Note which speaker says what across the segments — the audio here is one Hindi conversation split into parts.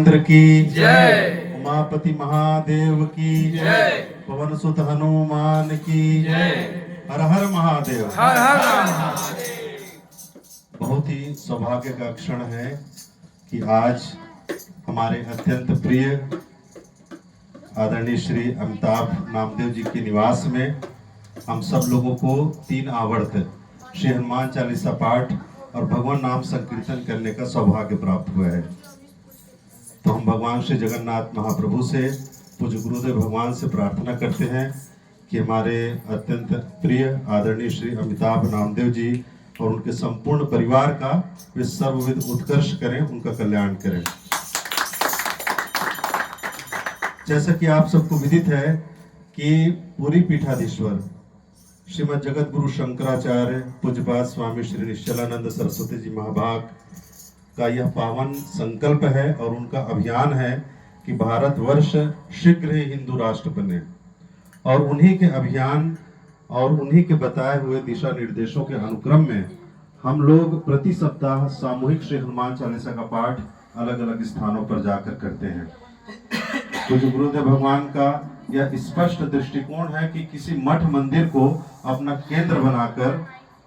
Speaker 1: इंद्र की
Speaker 2: जय।
Speaker 1: उमापति महादेव की
Speaker 2: जय।
Speaker 1: पवन सुत हनुमान की
Speaker 2: जय।
Speaker 1: हर हर महादेव।
Speaker 2: हर हर महादेव।
Speaker 1: बहुत ही सौभाग्य का क्षण है कि आज हमारे अत्यंत प्रिय आदरणीय श्री अमिताभ नामदेव जी के निवास में हम सब लोगों को 3 आवर्त श्री हनुमान चालीसा पाठ और भगवान नाम संकीर्तन करने का सौभाग्य प्राप्त हुआ है। तो हम भगवान श्री जगन्नाथ महाप्रभु से, पूज्य गुरुदेव भगवान से प्रार्थना करते हैं कि हमारे अत्यंत प्रिय आदरणीय श्री अमिताभ नामदेव जी और उनके संपूर्ण परिवार का वे सर्वविध उत्कर्ष करें, उनका कल्याण करें। जैसा कि आप सबको विदित है कि पूरी पीठाधीश्वर श्रीमद जगत गुरु शंकराचार्य पूज्यपाद स्वामी श्री निश्चलानंद सरस्वती जी महाभाग का यह पावन संकल्प है और उनका अभियान है कि भारतवर्ष शीघ्र ही हिंदू राष्ट्र बने, और उन्हीं के अभियान और उन्हीं के बताए हुए दिशा निर्देशों के अनुक्रम में हम लोग प्रति सप्ताह सामूहिक श्री हनुमान चालीसा का पाठ अलग अलग स्थानों पर जाकर करते हैं। कुछ गुरुदेव भगवान का यह स्पष्ट दृष्टिकोण है कि किसी मठ मंदिर को अपना केंद्र बनाकर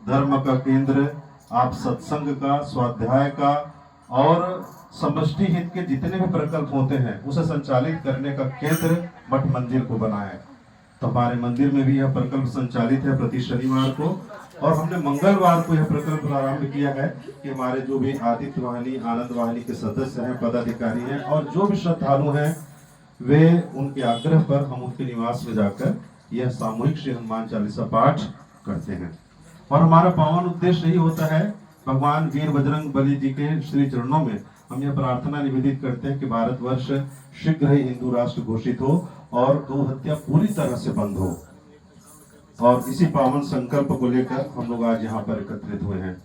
Speaker 1: धर्म का केंद्र, आप सत्संग का, स्वाध्याय का और समष्टि हित के जितने भी प्रकल्प होते हैं उसे संचालित करने का केंद्र मठ मंदिर को बनाए। तो हमारे मंदिर में भी यह प्रकल्प संचालित है प्रति शनिवार को, और हमने मंगलवार को यह प्रकल्प प्रारंभ किया है कि हमारे जो भी आदित्य वाहिनी, आनंद वाहिनी के सदस्य हैं, पदाधिकारी हैं और जो भी श्रद्धालु हैं, वे उनके आग्रह पर हम उनके निवास में जाकर यह सामूहिक श्री हनुमान चालीसा पाठ करते हैं। और हमारा पावन उद्देश्य यही होता है, भगवान वीर बजरंग बली जी के श्री चरणों में हम यह प्रार्थना निवेदित करते हैं कि भारतवर्ष शीघ्र ही हिंदू राष्ट्र घोषित हो और गौ हत्या पूरी तरह से बंद हो। और इसी पावन संकल्प को लेकर हम लोग आज यहाँ पर एकत्रित हुए हैं।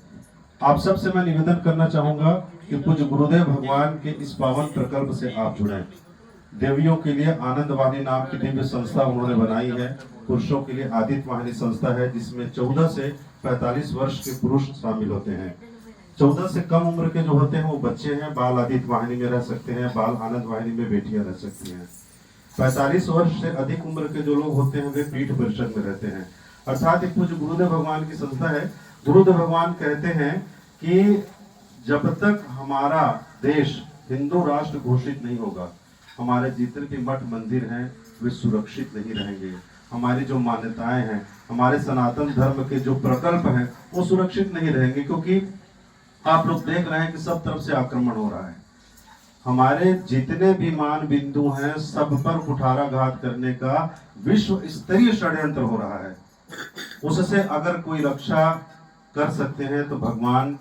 Speaker 1: आप सबसे मैं निवेदन करना चाहूंगा कि पूज्य गुरुदेव भगवान के इस पावन प्रकल्प से आप जुड़ें। देवियों के लिए आनंद वाहिनी नाम की दिव्य संस्था उन्होंने बनाई है, पुरुषों के लिए आदित्य वाहिनी संस्था है जिसमें 14 से 45 वर्ष के पुरुष शामिल होते हैं। 14 से कम उम्र के जो होते हैं वो बच्चे हैं, बाल आदित्य वाहिनी में रह सकते हैं, बाल आनंद वाहिनी में बेटियां रह सकती हैं। 45 वर्ष से अधिक उम्र के जो लोग होते हैं वे पीठ परिषद में रहते हैं। अर्थात एक पूज्य गुरुदेव भगवान की संस्था है। गुरुदेव भगवान कहते हैं कि जब तक हमारा देश हिंदू राष्ट्र घोषित नहीं होगा, हमारे जितने भी मठ मंदिर हैं वे सुरक्षित नहीं रहेंगे। हमारी जो मान्यताएं हैं, हमारे सनातन धर्म के जो प्रकल्प हैं वो सुरक्षित नहीं रहेंगे, क्योंकि आप लोग देख रहे हैं कि सब तरफ से आक्रमण हो रहा है। हमारे जितने भी मान बिंदु हैं सब पर कुठाराघात करने का विश्व स्तरीय षड्यंत्र हो रहा है। उससे अगर कोई रक्षा कर सकते हैं तो भगवान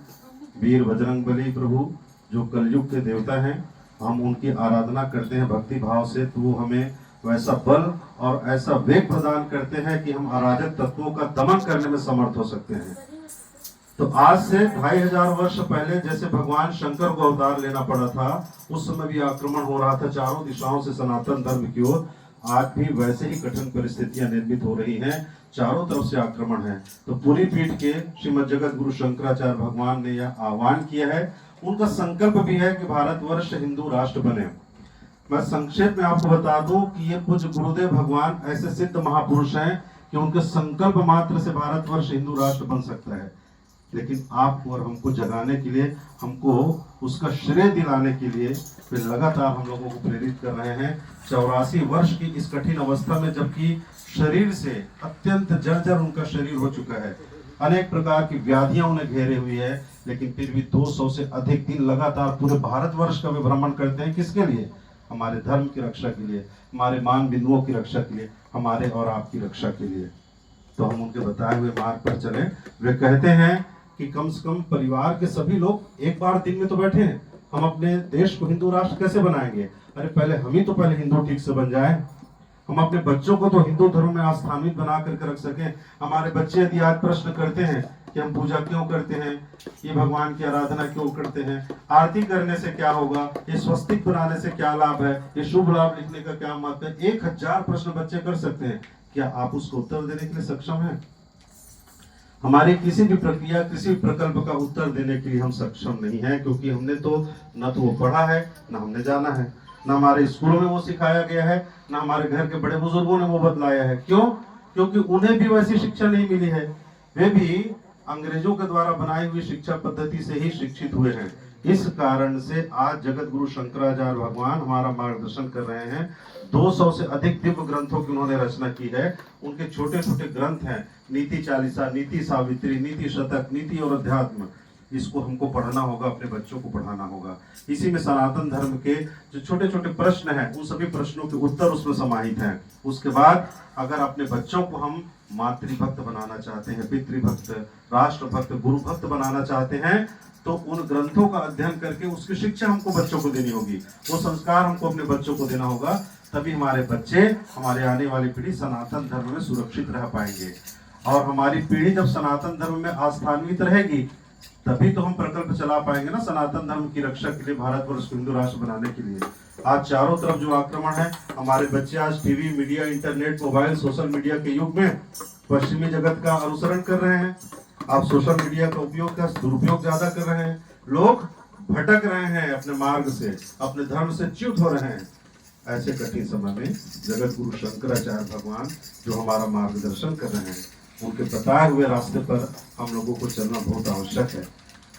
Speaker 1: वीर बजरंगबली प्रभु जो कलयुग के देवता हैं, हम उनकी आराधना करते हैं भक्ति भाव से, तो वो हमें वैसा बल और ऐसा वेग प्रदान करते हैं कि हम अराजक तत्वों का दमन करने में समर्थ हो सकते हैं। तो आज से 2500 वर्ष पहले जैसे भगवान शंकर को अवतार लेना पड़ा था, उस समय भी आक्रमण हो रहा था चारों दिशाओं से सनातन धर्म की ओर, आज भी वैसे ही कठिन परिस्थितियां निर्मित हो रही हैं, चारों तरफ से आक्रमण है। तो पूरी पीठ के श्रीमद जगत गुरु शंकराचार्य भगवान ने यह आह्वान किया है। उनका संकल्प भी है कि भारतवर्ष हिंदू राष्ट्र बने। मैं संक्षेप में आपको बता दूं कि ये पूज्य गुरुदेव भगवान ऐसे सिद्ध महापुरुष हैं कि उनके संकल्प मात्र से भारतवर्ष हिंदू राष्ट्र बन सकता है। लेकिन आपको और हमको जगाने के लिए, हमको उसका श्रेय दिलाने के लिए वे लगातार हम लोगों को प्रेरित कर रहे हैं। 84 वर्ष की इस कठिन अवस्था में, जबकि शरीर से अत्यंत जर्जर उनका शरीर हो चुका है, अनेक प्रकार की व्याधियां उन्हें घेरे हुई है, लेकिन फिर भी 200 से अधिक दिन लगातार पूरे भारतवर्ष का वे भ्रमण करते हैं। किसके लिए? हमारे धर्म की रक्षा के लिए, हमारे मान बिंदुओं की रक्षा के लिए, हमारे और आपकी रक्षा के लिए। तो हम उनके बताए हुए मार्ग पर चले। वे कहते हैं कि कम से कम परिवार के सभी लोग एक बार दिन में तो बैठे हैं, हम अपने देश को हिंदू राष्ट्र कैसे बनाएंगे? अरे पहले हिंदू ठीक से बन जाए। हम अपने बच्चों को तो हिंदू धर्म में आस्थानित बना करके रख सकें। हमारे बच्चे यदि आज प्रश्न करते हैं कि हम पूजा क्यों करते हैं, ये भगवान की आराधना क्यों करते हैं, आरती करने से क्या होगा, ये स्वस्तिक बनाने से क्या लाभ है, ये शुभ लाभ लिखने का क्या मत है, 1000 प्रश्न बच्चे कर सकते हैं। क्या आप उसको उत्तर देने के लिए सक्षम हैं? हमारी किसी भी प्रक्रिया, किसी भी प्रकल्प का उत्तर देने के लिए हम सक्षम नहीं हैं, क्योंकि हमने तो न तो वो पढ़ा है, न हमने जाना है, न हमारे स्कूलों में वो सिखाया गया है, न हमारे घर के बड़े बुजुर्गों ने वो बतलाया है। क्यों? क्योंकि उन्हें भी वैसी शिक्षा नहीं मिली है। वे भी अंग्रेजों के द्वारा बनाई हुई शिक्षा पद्धति से ही शिक्षित हुए हैं। इस कारण से आज जगत गुरु शंकराचार्य भगवान हमारा मार्गदर्शन कर रहे हैं। 200 से अधिक दिव्य ग्रंथों की उन्होंने रचना की है। उनके छोटे छोटे ग्रंथ हैं, नीति चालीसा, नीति सावित्री, नीति शतक, नीति और अध्यात्म। इसको हमको पढ़ना होगा, अपने बच्चों को पढ़ाना होगा। इसी में सनातन धर्म के जो छोटे छोटे प्रश्न हैं, उन सभी प्रश्नों के उत्तर उसमें समाहित हैं। उसके बाद अगर अपने बच्चों को हम मातृभक्त बनाना चाहते हैं, पितृभक्त, राष्ट्रभक्त, गुरु भक्त बनाना चाहते हैं, तो उन ग्रंथों का अध्ययन करके उसकी शिक्षा हमको बच्चों को देनी होगी। वो संस्कार हमको अपने बच्चों को देना होगा। तभी हमारे बच्चे, हमारे आने वाली पीढ़ी सनातन धर्म में सुरक्षित रह पाएंगे। और हमारी पीढ़ी जब सनातन धर्म में आस्थान्वित रहेगी, तभी तो हम प्रकल्प चला पाएंगे ना सनातन धर्म की रक्षा के लिए, भारतवर्ष को हिंदू राष्ट्र बनाने के लिए। आज चारों तरफ जो आक्रमण है, हमारे बच्चे आज TV, media, internet, mobile, social media के युग में पश्चिमी जगत का अनुसरण कर रहे हैं। आप सोशल मीडिया का उपयोग का दुरुपयोग ज्यादा कर रहे हैं। लोग भटक रहे हैं अपने मार्ग से, अपने धर्म से च्युत हो रहे हैं। ऐसे कठिन समय में जगत गुरु शंकराचार्य भगवान जो हमारा मार्गदर्शन कर रहे हैं, उनके बताए हुए रास्ते पर हम लोगों को चलना बहुत आवश्यक है।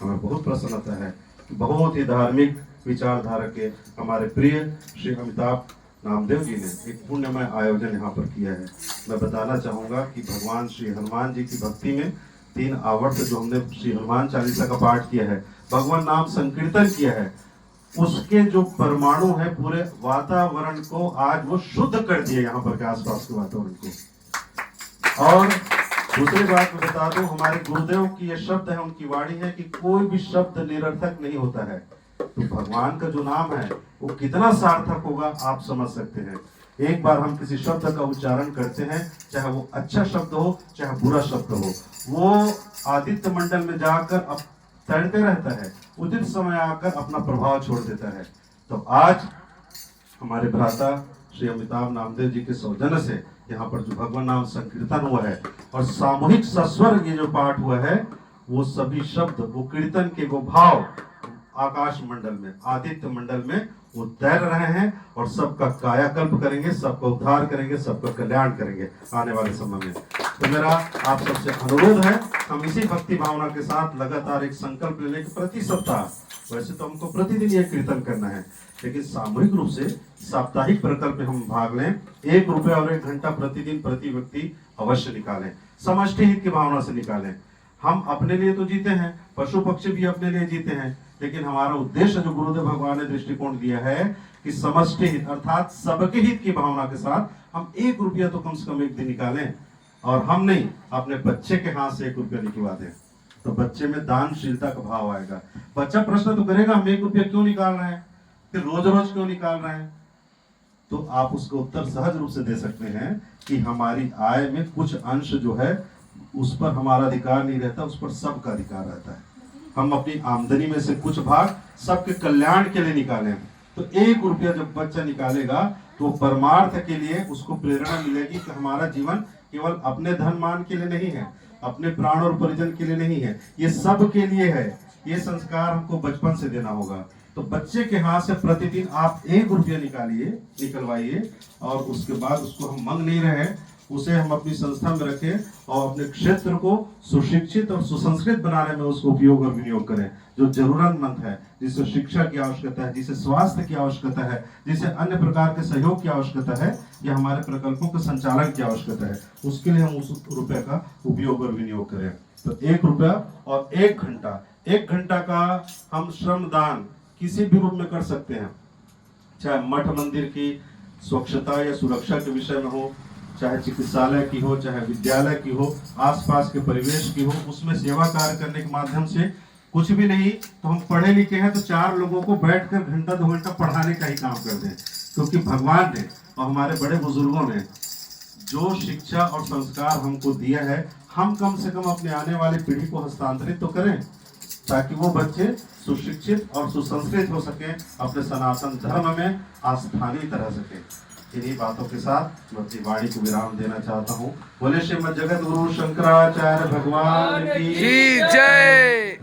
Speaker 1: हमें बहुत प्रसन्नता है कि बहुत ही धार्मिक विचारधारा के हमारे प्रिय श्री अमिताभ नामदेव जी ने एक पुण्यमय आयोजन यहाँ पर किया है। मैं बताना चाहूँगा कि भगवान श्री हनुमान जी की भक्ति में 3 आवर्त जो हमने श्री हनुमान चालीसा का पाठ किया है, भगवान नाम संकीर्तन किया है, उसके जो परमाणु है पूरे वातावरण को आज वो शुद्ध कर दिए, यहाँ पर के आसपास के वातावरण को। और दूसरी बात मैं बता दूं, हमारे गुरुदेव की ये शब्द है, उनकी वाणी है कि कोई भी शब्द निरर्थक नहीं होता है। तो भगवान का जो नाम है वो कितना सार्थक होगा आप समझ सकते हैं। एक बार हम किसी शब्द का उच्चारण करते हैं, चाहे वो अच्छा शब्द हो चाहे बुरा शब्द हो, वो आदित्य मंडल में जाकर अब तैरते रहता है, उचित समय आकर अपना प्रभाव छोड़ देता है। तो आज हमारे भ्राता श्री अमिताभ नामदेव जी के सौजन्य से यहाँ पर जो भगवान नाम संकीर्तन हुआ है और सामूहिक सस्वर ये जो पाठ हुआ है, वो सभी शब्द, वो कीर्तन के वो भाव आकाश मंडल में, आदित्य मंडल में वो तैर रहे हैं और सबका कायाकल्प करेंगे, सबका उद्धार करेंगे, सबका कल्याण करेंगे आने वाले समय में। तो मेरा आप सबसे अनुरोध है, हम इसी भक्ति भावना के साथ लगातार एक संकल्प लेने के प्रति सप्ताह, वैसे तो हमको प्रतिदिन ये कीर्तन करना है, लेकिन सामूहिक रूप से साप्ताहिक प्रकल्प में हम भाग लें। 1 रुपया और 1 घंटा प्रतिदिन प्रति व्यक्ति अवश्य निकालें, समष्टि हित की भावना से निकालें। हम अपने लिए तो जीते हैं, पशु पक्षी भी अपने लिए जीते हैं, लेकिन हमारा उद्देश्य जो गुरुदेव भगवान ने दृष्टिकोण दिया है कि समष्टि हित अर्थात सबके हित की भावना के साथ हम 1 रुपया तो कम से कम एक दिन निकालें। और हम नहीं, अपने बच्चे के हाथ से 1 रुपया निकलवा दें, तो बच्चे में दानशीलता का भाव आएगा। बच्चा प्रश्न तो करेगा, हम 1 रुपया क्यों निकाल रहे हैं, फिर रोज रोज क्यों निकाल रहे हैं? तो आप उसको उत्तर सहज रूप से दे सकते हैं कि हमारी आय में कुछ अंश जो है उस पर हमारा अधिकार नहीं रहता, उस पर सबका अधिकार रहता है। हम अपनी आमदनी में से कुछ भाग सबके कल्याण के लिए निकालें। तो 1 रुपया जब बच्चा निकालेगा तो परमार्थ के लिए उसको प्रेरणा मिलेगी कि हमारा जीवन केवल अपने धन मान के लिए नहीं है, अपने प्राण और परिजन के लिए नहीं है, ये सब के लिए है। ये संस्कार हमको बचपन से देना होगा। तो बच्चे के हाथ से प्रतिदिन आप 1 रुपया निकलवाइए, और उसके बाद उसको हम मांग नहीं रहे, उसे हम अपनी संस्था में रखें और अपने क्षेत्र को सुशिक्षित और सुसंस्कृत बनाने में उसको उपयोग और विनियोग करें। जो जरूरतमंद है, जिसे शिक्षा की आवश्यकता है, जिसे स्वास्थ्य की आवश्यकता है, जिसे अन्य प्रकार के सहयोग की आवश्यकता है, या हमारे प्रकल्पों के संचालन की आवश्यकता है, उसके लिए हम उस रुपए का उपयोग और विनियोग करें। तो 1 रुपया और 1 घंटा, 1 घंटा का हम श्रम दान किसी भी रूप में कर सकते हैं, चाहे मठ मंदिर की स्वच्छता या सुरक्षा के विषय में हो, चाहे चिकित्सालय की हो, चाहे विद्यालय की हो, आसपास के परिवेश की हो, उसमें सेवा कार्य करने के माध्यम से। कुछ भी नहीं तो हम पढ़े लिखे हैं तो 4 लोगों को बैठकर घंटा 2 घंटा पढ़ाने का ही काम कर दें, क्योंकि भगवान ने और हमारे बड़े बुजुर्गों ने जो शिक्षा और संस्कार हमको दिया है, हम कम से कम अपने आने वाली पीढ़ी को हस्तांतरित तो करें, ताकि वो बच्चे सुशिक्षित और सुसंस्कृत हो सके, अपने सनातन धर्म में आस्थान्वित रह सके। इन्हीं बातों के साथ मैं अपनी वाणी को विराम देना चाहता हूँ। बोले श्रीमद् जगत गुरु शंकराचार्य भगवान की
Speaker 2: जी जय।